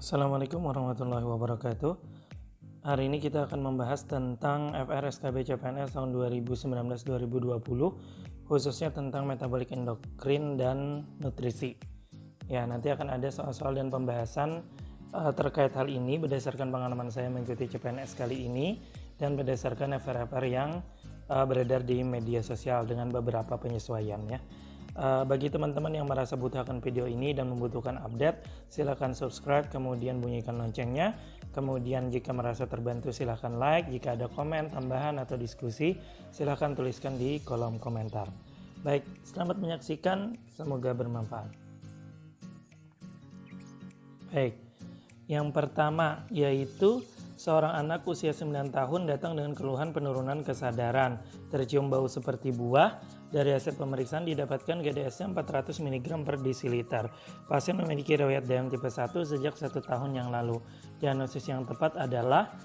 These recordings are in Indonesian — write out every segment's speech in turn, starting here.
Assalamualaikum warahmatullahi wabarakatuh. Hari ini kita akan membahas tentang FRSKB CPNS tahun 2019-2020, khususnya tentang metabolik endokrin dan nutrisi. Ya, nanti akan ada soal-soal dan pembahasan terkait hal ini berdasarkan pengalaman saya mengikuti CPNS kali ini dan berdasarkan FR-FR yang beredar di media sosial dengan beberapa penyesuaian ya. Bagi teman-teman yang merasa butuh akan video ini dan membutuhkan update, silakan subscribe, kemudian bunyikan loncengnya. Kemudian jika merasa terbantu silakan like, jika ada komen, tambahan atau diskusi silakan tuliskan di kolom komentar. Baik, selamat menyaksikan, semoga bermanfaat. Baik, yang pertama yaitu seorang anak usia 9 tahun datang dengan keluhan penurunan kesadaran, tercium bau seperti buah. Dari hasil pemeriksaan didapatkan GDS-nya 400 mg per desiliter. Pasien memiliki riwayat DM tipe 1 sejak 1 tahun yang lalu. Diagnosis yang tepat adalah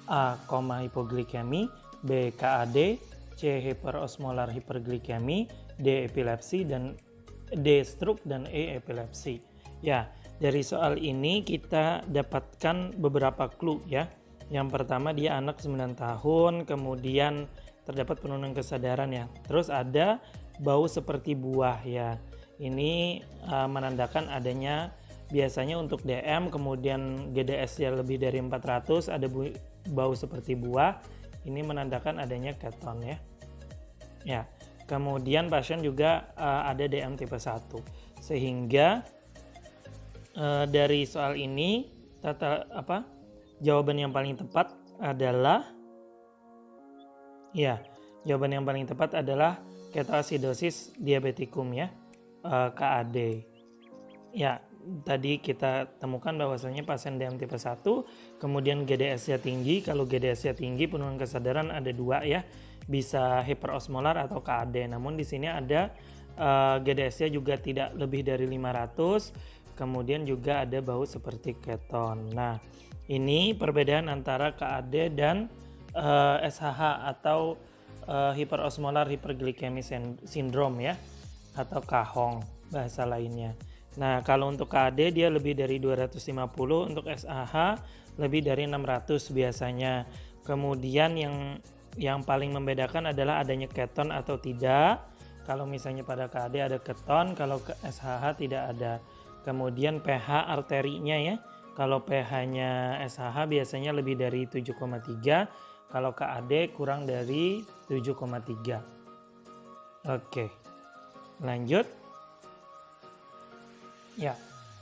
A. Hipoglikemi, B. KAD, C. Hiperosmolar hiperglikemi, D. Epilepsi, dan D. Stroke, dan E. Epilepsi. Ya, dari soal ini kita dapatkan beberapa clue ya. Yang pertama dia anak 9 tahun, kemudian terdapat penurunan kesadaran ya. Terus ada bau seperti buah ya. Ini menandakan adanya biasanya untuk DM, kemudian GDS-nya lebih dari 400, ada bau seperti buah. Ini menandakan adanya keton ya. Ya. Kemudian pasien juga ada DM tipe 1. Sehingga dari soal ini jawaban yang paling tepat adalah ketoasidosis diabeticum ya, KAD. Ya, tadi kita temukan bahwasanya pasien DM tipe 1 kemudian GDS-nya tinggi. Kalau GDS-nya tinggi penurunan kesadaran ada 2 ya, bisa hiperosmolar atau KAD. Namun di sini ada GDS-nya juga tidak lebih dari 500. Kemudian juga ada bau seperti keton. Nah, ini perbedaan antara KAD dan SHH atau hiperosmolar hiperglikemi syndrome ya, atau KAHONG bahasa lainnya. Nah, kalau untuk KAD dia lebih dari 250, untuk SHH lebih dari 600 biasanya. Kemudian yang paling membedakan adalah adanya keton atau tidak. Kalau misalnya pada KAD ada keton, kalau ke SHH tidak ada. Kemudian pH arterinya ya. Kalau pH-nya SHH biasanya lebih dari 7,3, kalau KAD kurang dari 7,3. Oke, lanjut. Ya,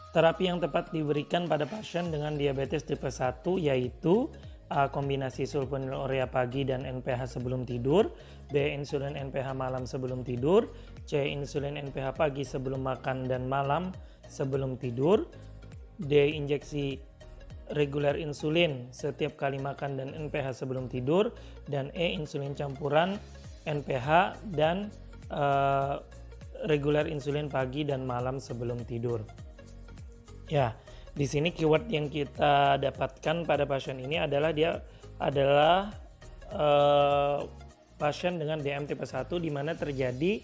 terapi yang tepat diberikan pada pasien dengan diabetes tipe 1 yaitu A. Kombinasi sulfonylurea pagi dan NPH sebelum tidur, B. Insulin NPH malam sebelum tidur, C. Insulin NPH pagi sebelum makan dan malam sebelum tidur, D. Injeksi reguler insulin setiap kali makan dan NPH sebelum tidur, dan E. Insulin campuran NPH dan reguler insulin pagi dan malam sebelum tidur. Ya, di sini keyword yang kita dapatkan pada pasien ini adalah dia adalah pasien dengan DM tipe 1 di mana terjadi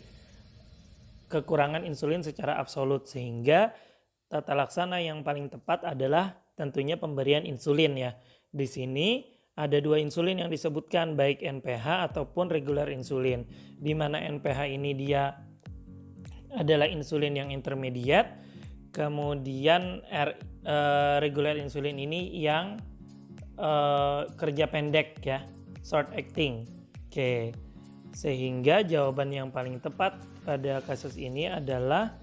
kekurangan insulin secara absolut, sehingga tata laksana yang paling tepat adalah tentunya pemberian insulin ya. Di sini ada 2 insulin yang disebutkan, baik NPH ataupun regular insulin. Di mana NPH ini dia adalah insulin yang intermediate, kemudian regular insulin ini yang kerja pendek ya, short acting. Oke. Sehingga jawaban yang paling tepat pada kasus ini adalah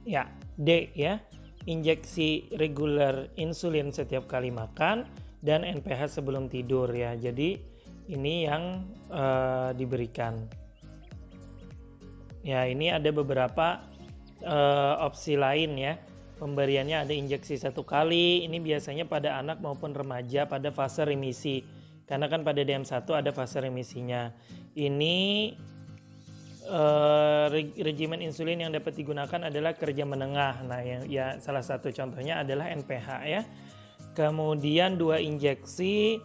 ya D ya, injeksi regular insulin setiap kali makan dan NPH sebelum tidur ya. Jadi ini yang diberikan. Ya, ini ada beberapa opsi lain ya. Pemberiannya ada injeksi 1 kali. Ini biasanya pada anak maupun remaja pada fase remisi. Karena kan pada DM1 ada fase remisinya. Ini regimen insulin yang dapat digunakan adalah kerja menengah. Nah, ya salah satu contohnya adalah NPH ya. Kemudian 2 injeksi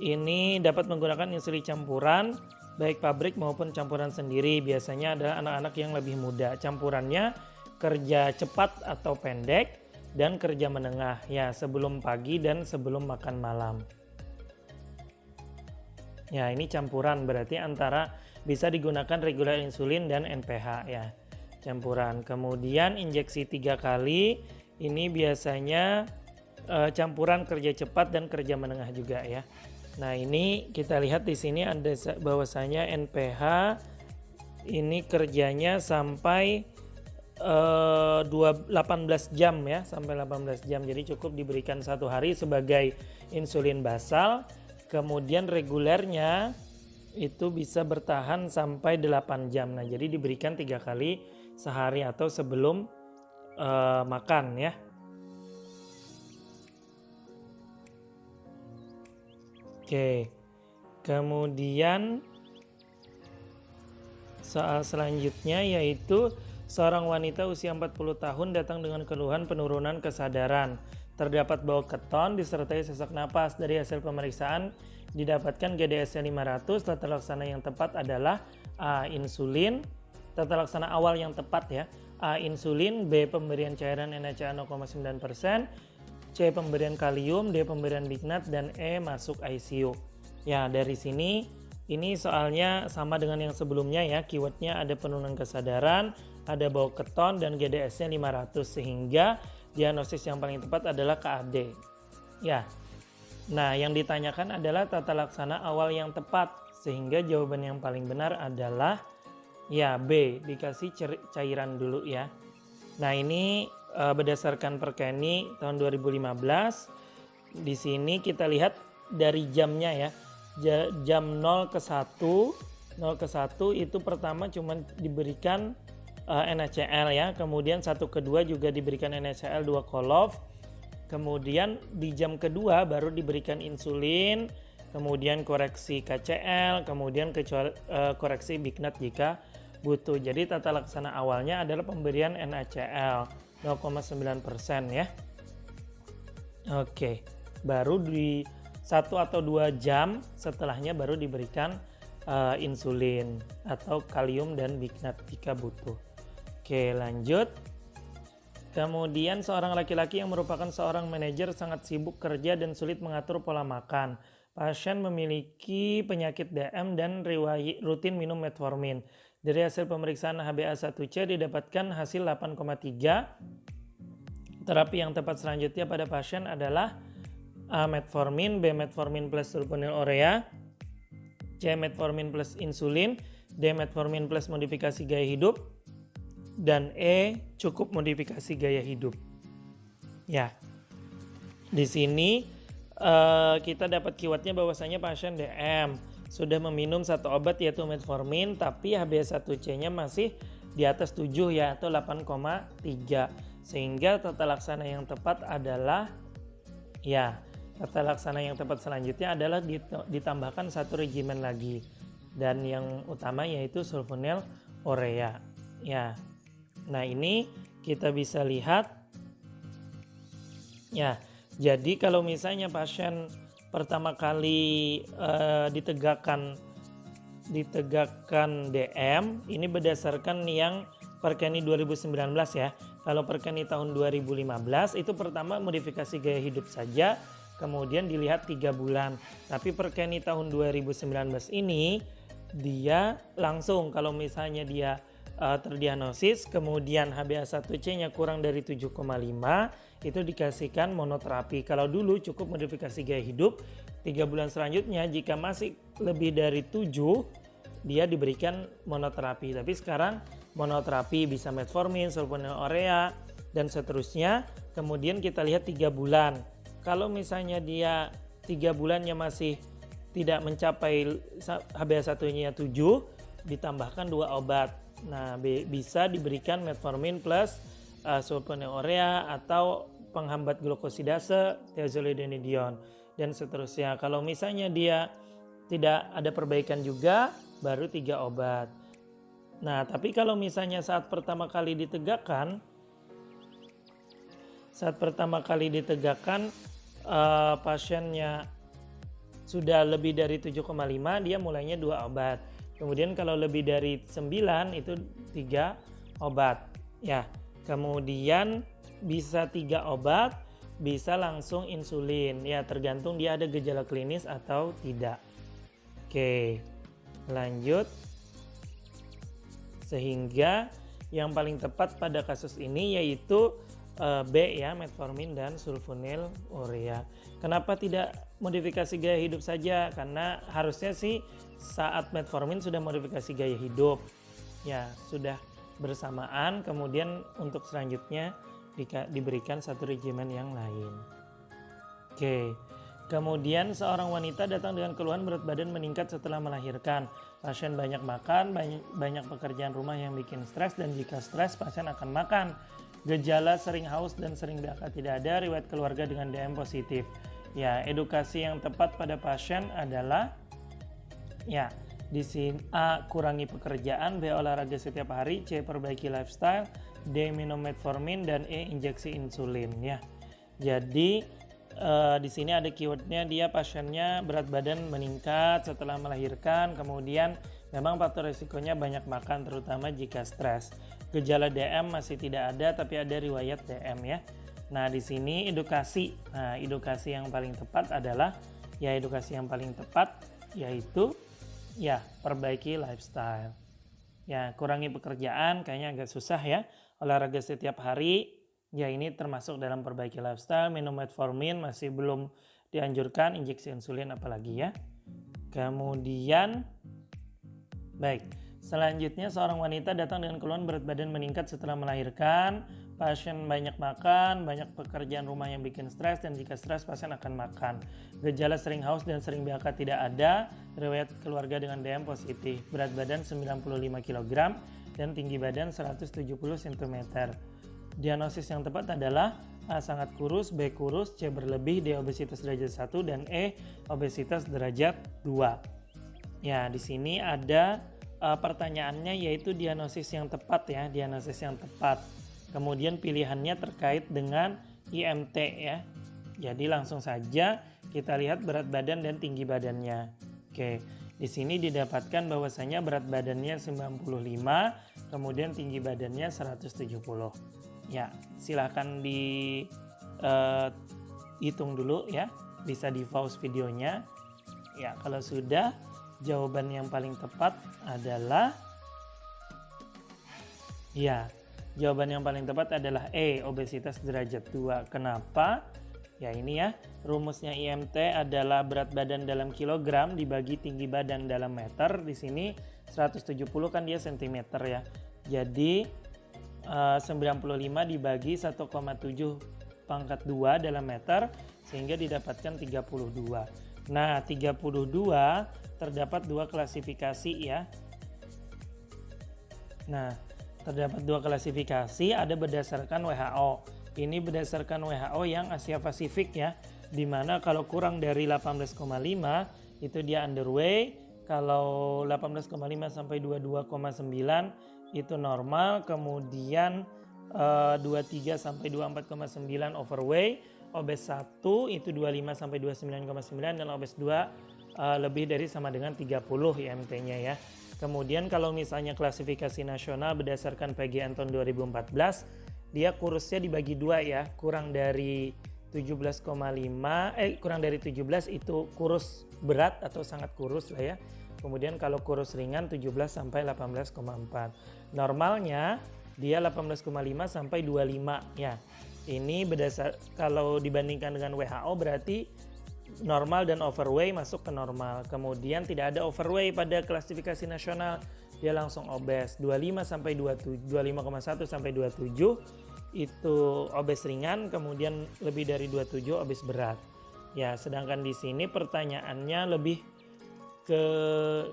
ini dapat menggunakan insulin campuran baik pabrik maupun campuran sendiri. Biasanya adalah anak-anak yang lebih muda. Campurannya kerja cepat atau pendek, dan kerja menengah ya, sebelum pagi dan sebelum makan malam. Ya, ini campuran berarti antara bisa digunakan regular insulin dan NPH ya. Campuran. Kemudian injeksi 3 kali ini biasanya campuran kerja cepat dan kerja menengah juga ya. Nah, ini kita lihat di sini ada bahwasanya NPH ini kerjanya sampai 18 jam ya, sampai 18 jam. Jadi cukup diberikan 1 hari sebagai insulin basal. Kemudian regulernya itu bisa bertahan sampai 8 jam. Nah, jadi diberikan 3 kali sehari atau sebelum makan ya. Oke. Kemudian soal selanjutnya yaitu seorang wanita usia 40 tahun datang dengan keluhan penurunan kesadaran. Terdapat bau keton disertai sesak napas. Dari hasil pemeriksaan didapatkan GDS-nya 500. Tata laksana yang tepat adalah A. Insulin. Tata laksana awal yang tepat ya. A. Insulin. B. Pemberian cairan NaCA 0,9%. C. Pemberian kalium. D. Pemberian Bignat. Dan E. Masuk ICU. Ya, dari sini ini soalnya sama dengan yang sebelumnya ya. Keywordnya ada penurunan kesadaran, ada bau keton, dan GDS-nya 500. Sehingga diagnosis yang paling tepat adalah KAD. Ya. Nah, yang ditanyakan adalah tata laksana awal yang tepat. Sehingga jawaban yang paling benar adalah ya B. Dikasih cairan dulu ya. Nah, ini berdasarkan Perkeni tahun 2015. Di sini kita lihat dari jamnya ya. Jam 0 ke 1 itu pertama cuma diberikan NaCl ya, kemudian 1 ke 2 juga diberikan NaCl 2 kolov, kemudian di jam kedua baru diberikan insulin, kemudian koreksi KCl, kemudian koreksi Bignat jika butuh. Jadi tata laksana awalnya adalah pemberian NaCl 0,9% ya. Oke, baru di 1 atau 2 jam setelahnya baru diberikan insulin atau kalium dan Bignat jika butuh. Oke, lanjut. Kemudian seorang laki-laki yang merupakan seorang manajer sangat sibuk kerja dan sulit mengatur pola makan. Pasien memiliki penyakit DM dan rutin minum metformin. Dari hasil pemeriksaan HbA1c didapatkan hasil 8,3. Terapi yang tepat selanjutnya pada pasien adalah A. Metformin, B. Metformin plus sulfonylurea, C. Metformin plus insulin, D. Metformin plus modifikasi gaya hidup, dan E. Cukup modifikasi gaya hidup. Ya, di sini kita dapat keywordnya bahwasanya pasien DM sudah meminum 1 obat yaitu metformin, tapi HbA1c-nya masih di atas 7 ya, atau 8,3. Sehingga tata laksana yang tepat adalah ya, tata laksana yang tepat selanjutnya adalah ditambahkan 1 regimen lagi, dan yang utama yaitu sulfonylurea ya. Nah, ini kita bisa lihat ya. Jadi kalau misalnya pasien pertama kali ditegakkan DM ini berdasarkan yang Perkeni 2019 ya. Kalau Perkeni tahun 2015 itu pertama modifikasi gaya hidup saja, kemudian dilihat 3 bulan. Tapi Perkeni tahun 2019 ini dia langsung kalau misalnya dia terdiagnosis kemudian HbA1c-nya kurang dari 7,5 itu dikasihkan monoterapi. Kalau dulu cukup modifikasi gaya hidup, 3 bulan selanjutnya jika masih lebih dari 7 dia diberikan monoterapi. Tapi sekarang monoterapi bisa metformin, sulfonylurea dan seterusnya. Kemudian kita lihat 3 bulan. Kalau misalnya dia 3 bulannya masih tidak mencapai HbA1c-nya 7, ditambahkan 2 obat. Nah, bisa diberikan metformin plus sulfonylurea atau penghambat glukosidase, thiazolidinedion dan seterusnya. Kalau misalnya dia tidak ada perbaikan juga, baru 3 obat. Nah, tapi kalau misalnya saat pertama kali ditegakkan pasiennya sudah lebih dari 7,5, dia mulainya 2 obat. Kemudian kalau lebih dari 9 itu 3 obat. Ya, kemudian bisa 3 obat, bisa langsung insulin. Ya, tergantung dia ada gejala klinis atau tidak. Oke, lanjut. Sehingga yang paling tepat pada kasus ini yaitu B ya, metformin dan sulfonylurea. Kenapa tidak modifikasi gaya hidup saja? Karena harusnya sih saat metformin sudah modifikasi gaya hidup. Ya, sudah bersamaan, kemudian untuk selanjutnya diberikan satu regimen yang lain. Oke. Kemudian seorang wanita datang dengan keluhan berat badan meningkat setelah melahirkan. Pasien banyak makan, banyak pekerjaan rumah yang bikin stres, dan jika stres pasien akan makan. Gejala sering haus dan sering BAK tidak ada, riwayat keluarga dengan DM positif. Ya, edukasi yang tepat pada pasien adalah ya, di sini A. kurangi pekerjaan, B. olahraga setiap hari, C. perbaiki lifestyle, D. minum metformin, dan E. injeksi insulin ya. Jadi di sini ada keywordnya, dia pasiennya berat badan meningkat setelah melahirkan, kemudian memang faktor risikonya banyak makan terutama jika stres. Gejala DM masih tidak ada tapi ada riwayat DM ya. Nah, di sini edukasi. Nah, edukasi yang paling tepat adalah yaitu ya perbaiki lifestyle. Ya, kurangi pekerjaan kayaknya agak susah ya. Olahraga setiap hari. Ya, ini termasuk dalam perbaiki lifestyle. Minum metformin masih belum dianjurkan, injeksi insulin apalagi ya. Kemudian baik, selanjutnya seorang wanita datang dengan keluhan berat badan meningkat setelah melahirkan. Pasien banyak makan, banyak pekerjaan rumah yang bikin stres, dan jika stres pasien akan makan. Gejala sering haus dan sering BAK tidak ada, riwayat keluarga dengan DM positif. Berat badan 95 kg dan tinggi badan 170 cm. Diagnosis yang tepat adalah A. sangat kurus, B. kurus, C. berlebih, D. obesitas derajat 1, dan E. obesitas derajat 2. Ya, di sini ada pertanyaannya yaitu diagnosis yang tepat ya, diagnosis yang tepat. Kemudian pilihannya terkait dengan IMT ya. Jadi langsung saja kita lihat berat badan dan tinggi badannya. Oke, di sini didapatkan bahwasanya berat badannya 95, kemudian tinggi badannya 170. Ya, silahkan dihitung dulu ya, bisa di pause videonya. Ya, kalau sudah, jawaban yang paling tepat adalah ya, jawaban yang paling tepat adalah E, obesitas derajat 2. Kenapa? Ya, ini ya, rumusnya IMT adalah berat badan dalam kilogram dibagi tinggi badan dalam meter. Di sini 170 kan dia sentimeter ya. Jadi 95 dibagi 1,7 pangkat 2 dalam meter sehingga didapatkan 32. Nah, 32 terdapat dua klasifikasi ya. Nah, terdapat dua klasifikasi, ada berdasarkan WHO. Ini berdasarkan WHO yang Asia Pasifik ya, dimana kalau kurang dari 18,5 itu dia underweight, kalau 18,5 sampai 22,9 itu normal, kemudian 23 sampai 24,9 overweight, obes 1 itu 25 sampai 29,9, dan obes 2 lebih dari sama dengan 30 IMT-nya ya. Kemudian kalau misalnya klasifikasi nasional berdasarkan PGN tahun 2014, dia kurusnya dibagi dua ya, kurang dari 17,5 kurang dari 17 itu kurus berat atau sangat kurus lah ya. Kemudian kalau kurus ringan 17 sampai 18,4. Normalnya dia 18,5 sampai 25 ya. Ini berdasar kalau dibandingkan dengan WHO berarti normal dan overweight masuk ke normal. Kemudian tidak ada overweight pada klasifikasi nasional, dia langsung obes. 25 sampai 27, 25,1 sampai 27 itu obes ringan, kemudian lebih dari 27 obes berat. Ya, sedangkan di sini pertanyaannya lebih ke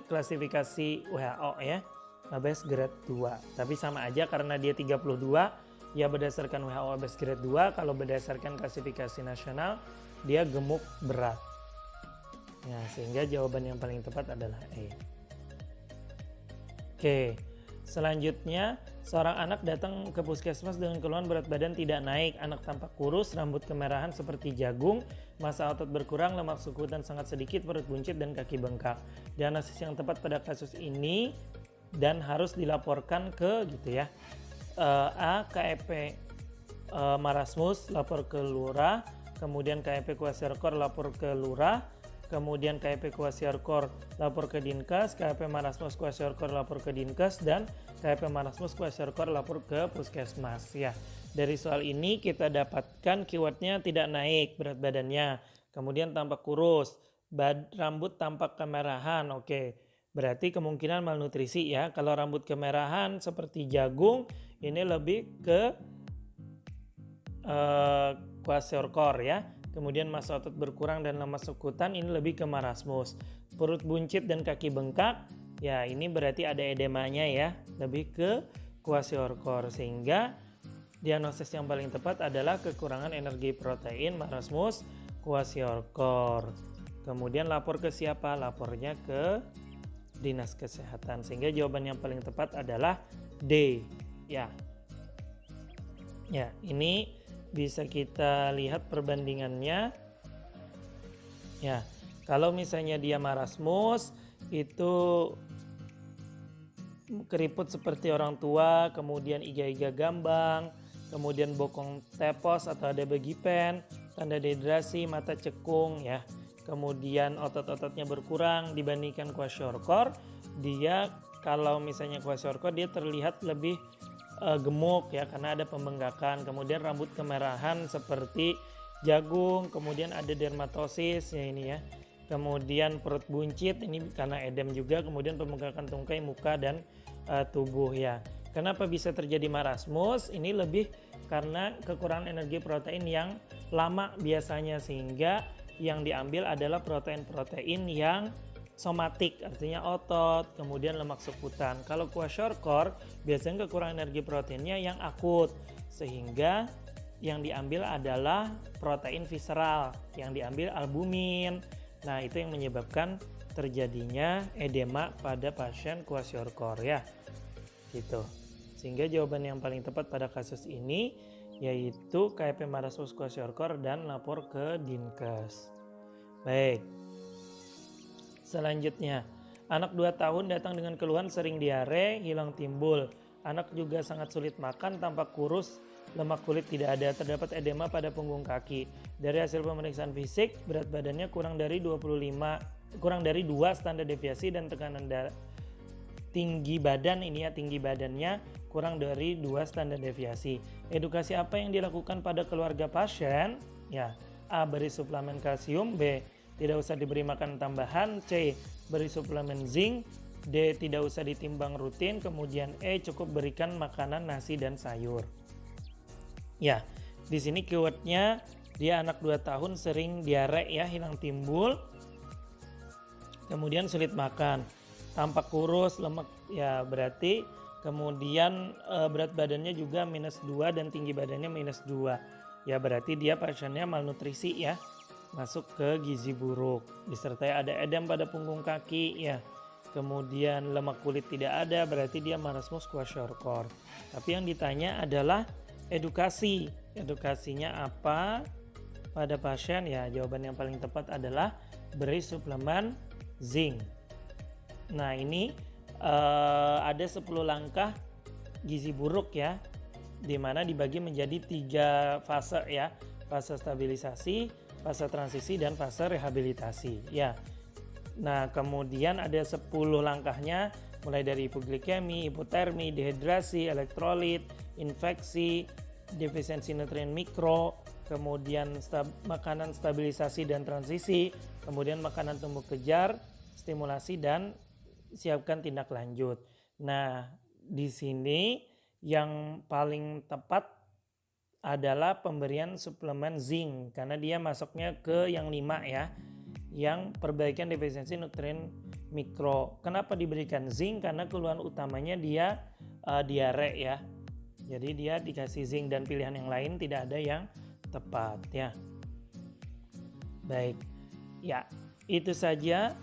klasifikasi WHO ya, obes grade 2. Tapi sama aja karena dia 32, ya berdasarkan WHO obes grade 2, kalau berdasarkan klasifikasi nasional dia gemuk berat. Ya, sehingga jawaban yang paling tepat adalah E. Oke, selanjutnya seorang anak datang ke puskesmas dengan keluhan berat badan tidak naik. Anak tampak kurus, rambut kemerahan seperti jagung, massa otot berkurang, lemak sukutan sangat sedikit, perut buncit, dan kaki bengkak. Diagnosis yang tepat pada kasus ini dan harus dilaporkan ke gitu ya, A. KEP marasmus lapor ke lurah, kemudian KIP Kwashiorkor lapor ke lurah, kemudian KIP Kwashiorkor lapor ke Dinkes, KIP marasmus Kwashiorkor lapor ke Dinkes, dan KIP marasmus Kwashiorkor lapor ke puskesmas. Ya, dari soal ini kita dapatkan keywordnya tidak naik berat badannya, kemudian tampak kurus, rambut tampak kemerahan. Oke, berarti kemungkinan malnutrisi ya. Kalau rambut kemerahan seperti jagung, ini lebih ke Kwashiorkor ya. Kemudian massa otot berkurang dan lemas sekutan, ini lebih ke marasmus. Perut buncit dan kaki bengkak, ya ini berarti ada edemanya ya, lebih ke Kwashiorkor. Sehingga diagnosis yang paling tepat adalah kekurangan energi protein, marasmus, Kwashiorkor. Kemudian lapor ke siapa? Lapornya ke Dinas Kesehatan. Sehingga jawaban yang paling tepat adalah D. Ya, ini bisa kita lihat perbandingannya. Ya, kalau misalnya dia marasmus itu keriput seperti orang tua, kemudian iga-iga gambang, kemudian bokong tepos atau ada begipen, tanda dehidrasi, mata cekung ya. Kemudian otot-ototnya berkurang dibandingkan Kwashiorkor. Dia kalau misalnya Kwashiorkor dia terlihat lebih gemuk ya karena ada pembengkakan, kemudian rambut kemerahan seperti jagung, kemudian ada dermatosis ya ini ya, kemudian perut buncit ini karena edem juga, kemudian pembengkakan tungkai muka dan tubuh ya. Kenapa bisa terjadi marasmus? Ini lebih karena kekurangan energi protein yang lama biasanya, sehingga yang diambil adalah protein-protein yang somatik, artinya otot, kemudian lemak sekutan. Kalau Kwashiorkor biasanya kekurangan energi proteinnya yang akut, sehingga yang diambil adalah protein visceral, yang diambil albumin. Nah, itu yang menyebabkan terjadinya edema pada pasien Kwashiorkor ya. Gitu. Sehingga jawaban yang paling tepat pada kasus ini yaitu KIP marasmus Kwashiorkor dan lapor ke Dinkes. Baik. Selanjutnya, anak 2 tahun datang dengan keluhan sering diare, hilang timbul. Anak juga sangat sulit makan, tampak kurus, lemak kulit tidak ada, terdapat edema pada punggung kaki. Dari hasil pemeriksaan fisik, berat badannya kurang dari 2 standar deviasi dan tekanan tinggi badan ini ya, tinggi badannya kurang dari 2 standar deviasi. Edukasi apa yang dilakukan pada keluarga pasien? Ya, A. Beri suplemen kalsium, B. Tidak usah diberi makan tambahan, C. Beri suplemen zinc, D. Tidak usah ditimbang rutin, kemudian E. Cukup berikan makanan nasi dan sayur. Ya, di sini keywordnya dia anak 2 tahun sering diare ya, hilang timbul, kemudian sulit makan, tampak kurus, lemak ya berarti, kemudian berat badannya juga -2 dan tinggi badannya -2. Ya berarti dia pasiennya malnutrisi ya, masuk ke gizi buruk, disertai ada edem pada punggung kaki ya, kemudian lemak kulit tidak ada, berarti dia marasmus Kwashiorkor. Tapi yang ditanya adalah edukasinya apa pada pasien ya. Jawaban yang paling tepat adalah beri suplemen zinc. Nah ini ada 10 langkah gizi buruk ya, dimana dibagi menjadi 3 fase ya, fase stabilisasi, fase transisi, dan fase rehabilitasi ya. Nah kemudian ada 10 langkahnya, mulai dari hipoglikemi, hipotermi, dehidrasi, elektrolit, infeksi, defisiensi nutrien mikro, kemudian makanan stabilisasi dan transisi, kemudian makanan tumbuh kejar, stimulasi, dan siapkan tindak lanjut. Nah di sini yang paling tepat adalah pemberian suplemen zinc karena dia masuknya ke yang 5 ya, yang perbaikan defisiensi nutrien mikro. Kenapa diberikan zinc? Karena keluhan utamanya dia diare ya, jadi dia dikasih zinc dan pilihan yang lain tidak ada yang tepat ya. Baik ya, itu saja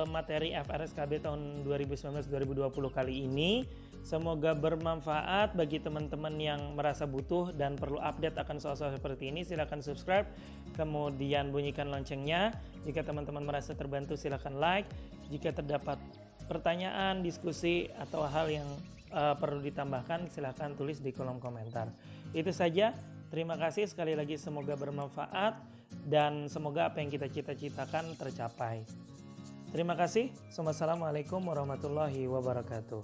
materi FRSKB tahun 2019-2020 kali ini. Semoga bermanfaat bagi teman-teman yang merasa butuh dan perlu update akan soal-soal seperti ini. Silakan subscribe, kemudian bunyikan loncengnya. Jika teman-teman merasa terbantu silakan like. Jika terdapat pertanyaan, diskusi, atau hal yang perlu ditambahkan silahkan tulis di kolom komentar. Itu saja, terima kasih sekali lagi, semoga bermanfaat dan semoga apa yang kita cita-citakan tercapai. Terima kasih. Wassalamualaikum warahmatullahi wabarakatuh.